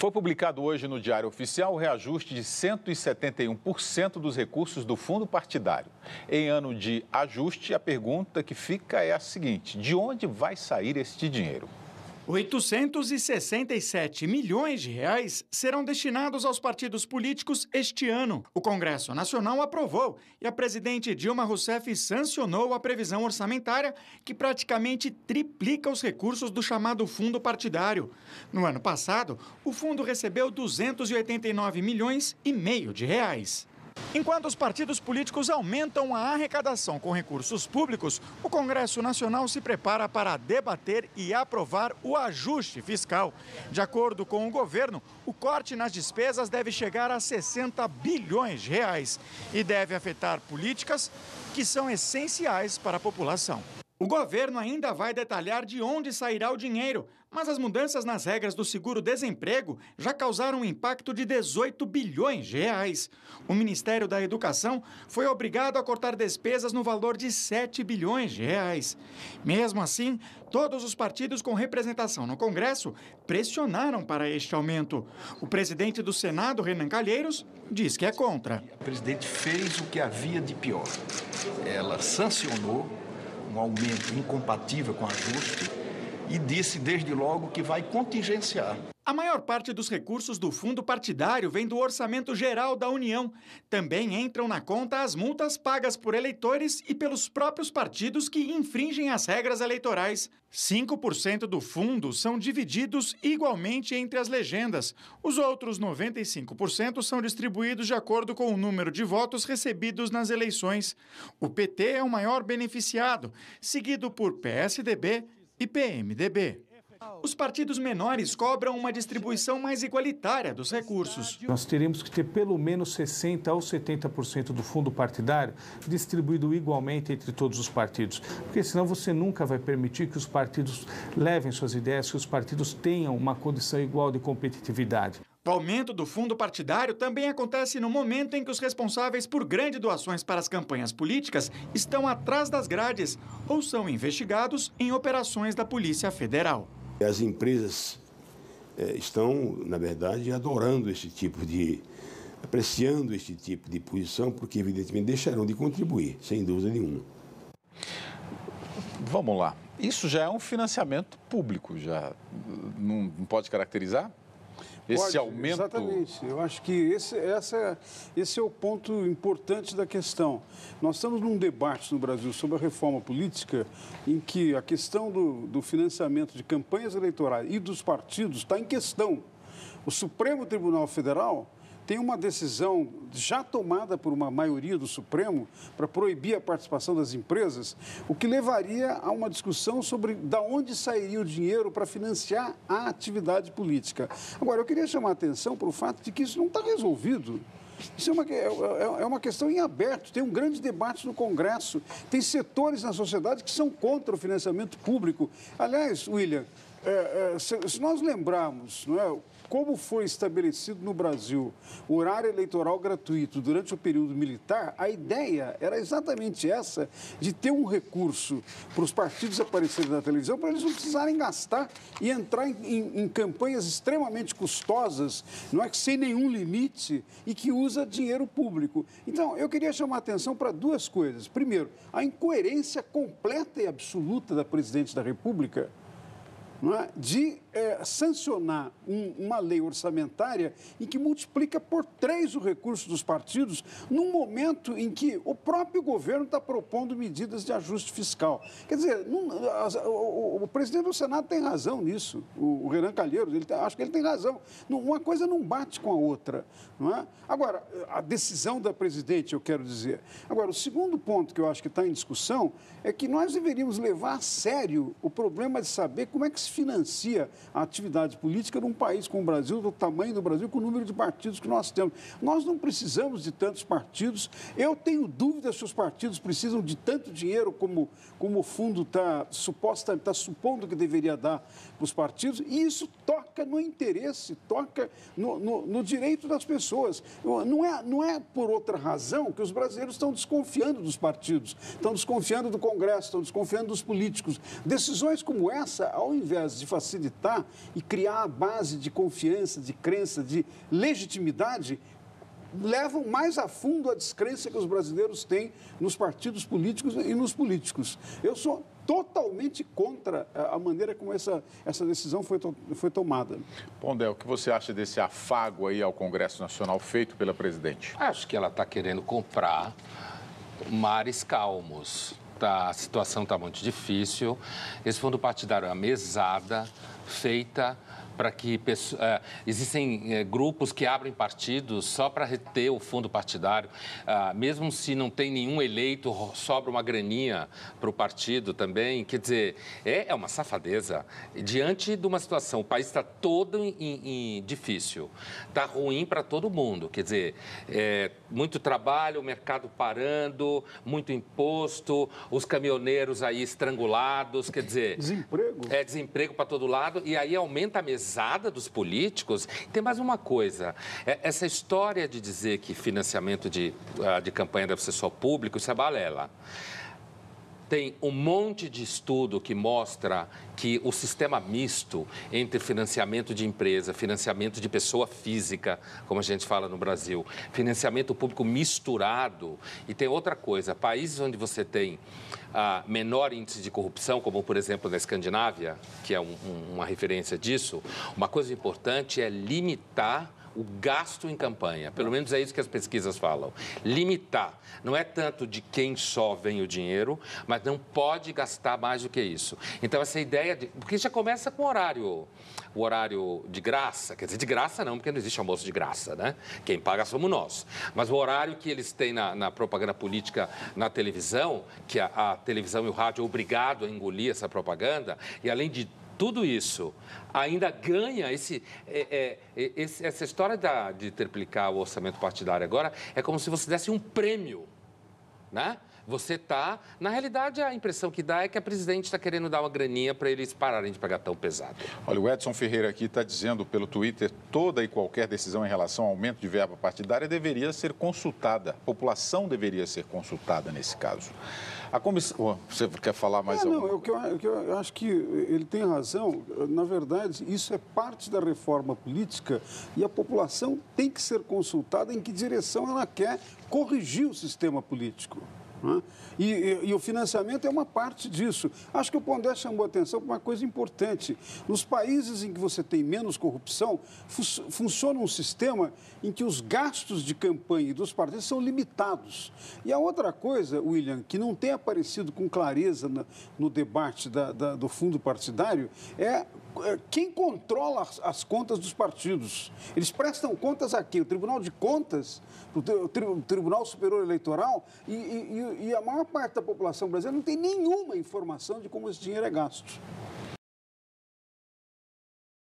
Foi publicado hoje no Diário Oficial o reajuste de 171% dos recursos do fundo partidário. Em ano de ajuste, a pergunta que fica é a seguinte: de onde vai sair este dinheiro? 867 milhões de reais serão destinados aos partidos políticos este ano. O Congresso Nacional aprovou e a presidente Dilma Rousseff sancionou a previsão orçamentária que praticamente triplica os recursos do chamado fundo partidário. No ano passado, o fundo recebeu 289 milhões e meio de reais. Enquanto os partidos políticos aumentam a arrecadação com recursos públicos, o Congresso Nacional se prepara para debater e aprovar o ajuste fiscal. De acordo com o governo, o corte nas despesas deve chegar a 60 bilhões de reais e deve afetar políticas que são essenciais para a população. O governo ainda vai detalhar de onde sairá o dinheiro, mas as mudanças nas regras do seguro-desemprego já causaram um impacto de 18 bilhões de reais. O Ministério da Educação foi obrigado a cortar despesas no valor de 7 bilhões de reais. Mesmo assim, todos os partidos com representação no Congresso pressionaram para este aumento. O presidente do Senado, Renan Calheiros, diz que é contra. A presidente fez o que havia de pior. Ela sancionou um aumento incompatível com ajuste e disse desde logo que vai contingenciar. A maior parte dos recursos do fundo partidário vem do Orçamento Geral da União. Também entram na conta as multas pagas por eleitores e pelos próprios partidos que infringem as regras eleitorais. 5% do fundo são divididos igualmente entre as legendas. Os outros 95% são distribuídos de acordo com o número de votos recebidos nas eleições. O PT é o maior beneficiado, seguido por PSDB e PMDB. Os partidos menores cobram uma distribuição mais igualitária dos recursos. Nós teremos que ter pelo menos 60% ou 70% do fundo partidário distribuído igualmente entre todos os partidos, porque senão você nunca vai permitir que os partidos levem suas ideias, que os partidos tenham uma condição igual de competitividade. O aumento do fundo partidário também acontece no momento em que os responsáveis por grandes doações para as campanhas políticas estão atrás das grades ou são investigados em operações da Polícia Federal. As empresas estão, na verdade, adorando apreciando este tipo de posição, porque evidentemente deixarão de contribuir, sem dúvida nenhuma. Vamos lá. Isso já é um financiamento público, já não pode caracterizar? Esse aumento... Exatamente. Eu acho que esse é o ponto importante da questão. Nós estamos num debate no Brasil sobre a reforma política em que a questão do financiamento de campanhas eleitorais e dos partidos está em questão. O Supremo Tribunal Federal tem uma decisão já tomada por uma maioria do Supremo para proibir a participação das empresas, o que levaria a uma discussão sobre de onde sairia o dinheiro para financiar a atividade política. Agora, eu queria chamar a atenção para o fato de que isso não está resolvido. Isso é uma questão em aberto, tem um grande debate no Congresso, tem setores na sociedade que são contra o financiamento público. Aliás, William, se nós lembrarmos, não é, como foi estabelecido no Brasil o horário eleitoral gratuito durante o período militar, a ideia era exatamente essa, de ter um recurso para os partidos aparecerem na televisão, para eles não precisarem gastar e entrar em campanhas extremamente custosas, não é, sem nenhum limite e que usa dinheiro público. Então, eu queria chamar a atenção para duas coisas. Primeiro, a incoerência completa e absoluta da presidente da República, não é, de sancionar uma lei orçamentária em que multiplica por 3 o recurso dos partidos num momento em que o próprio governo está propondo medidas de ajuste fiscal. Quer dizer, o presidente do Senado tem razão nisso, o Renan Calheiros, acho que ele tem razão. Uma coisa não bate com a outra. Não é? Agora, a decisão da presidente, eu quero dizer. Agora, o segundo ponto que eu acho que está em discussão é que nós deveríamos levar a sério o problema de saber como é que se financia a atividade política num país como o Brasil, do tamanho do Brasil, com o número de partidos que nós temos. Nós não precisamos de tantos partidos. Eu tenho dúvidas se os partidos precisam de tanto dinheiro como o fundo está supondo que deveria dar para os partidos. E isso toca no interesse, toca no direito das pessoas. Não é por outra razão que os brasileiros estão desconfiando dos partidos, estão desconfiando do Congresso, estão desconfiando dos políticos. Decisões como essa, ao invés de facilitar consolidar e criar a base de confiança, de crença, de legitimidade, levam mais a fundo a descrença que os brasileiros têm nos partidos políticos e nos políticos. Eu sou totalmente contra a maneira como essa decisão foi tomada. Pondé, o que você acha desse afago aí ao Congresso Nacional feito pela presidente? Acho que ela está querendo comprar mares calmos. A situação está muito difícil. Esse fundo partidário é uma mesada feita para que existem grupos que abrem partidos só para reter o fundo partidário. Mesmo se não tem nenhum eleito, sobra uma graninha para o partido também. Quer dizer, é uma safadeza. Diante de uma situação, o país está todo difícil, está ruim para todo mundo. Quer dizer, muito trabalho, o mercado parando, muito imposto, os caminhoneiros aí estrangulados, quer dizer... Desemprego. Desemprego para todo lado, e aí aumenta a mesada dos políticos. Tem mais uma coisa, essa história de dizer que financiamento de campanha deve ser só público, isso é balela. Tem um monte de estudo que mostra que o sistema misto entre financiamento de empresa, financiamento de pessoa física, como a gente fala no Brasil, financiamento público misturado, e tem outra coisa, países onde você tem menor índice de corrupção, como por exemplo na Escandinávia, que é uma referência disso, uma coisa importante é limitar o gasto em campanha. Pelo menos é isso que as pesquisas falam. Limitar. Não é tanto de quem só vem o dinheiro, mas não pode gastar mais do que isso. Então, essa ideia de... Porque já começa com o horário de graça. Quer dizer, de graça não, porque não existe almoço de graça, né? Quem paga somos nós. Mas o horário que eles têm na propaganda política na televisão, que a televisão e o rádio é obrigado a engolir essa propaganda, e além de tudo isso, ainda ganha essa história de triplicar o orçamento partidário agora, é como se você desse um prêmio, né? Você está... Na realidade, a impressão que dá é que a presidente está querendo dar uma graninha para eles pararem de pagar tão pesado. Olha, o Edson Ferreira aqui está dizendo pelo Twitter, toda e qualquer decisão em relação ao aumento de verba partidária deveria ser consultada. A população deveria ser consultada nesse caso. A comissão... Você quer falar mais alguma? Não, eu acho que ele tem razão. Na verdade, isso é parte da reforma política e a população tem que ser consultada em que direção ela quer corrigir o sistema político. E o financiamento é uma parte disso. Acho que o Pondé chamou a atenção para uma coisa importante. Nos países em que você tem menos corrupção, funciona um sistema em que os gastos de campanha dos partidos são limitados. E a outra coisa, William, que não tem aparecido com clareza no debate do fundo partidário, é quem controla as contas dos partidos. Eles prestam contas a quem? O Tribunal de Contas, o Tribunal Superior Eleitoral, e a maior parte da população brasileira não tem nenhuma informação de como esse dinheiro é gasto.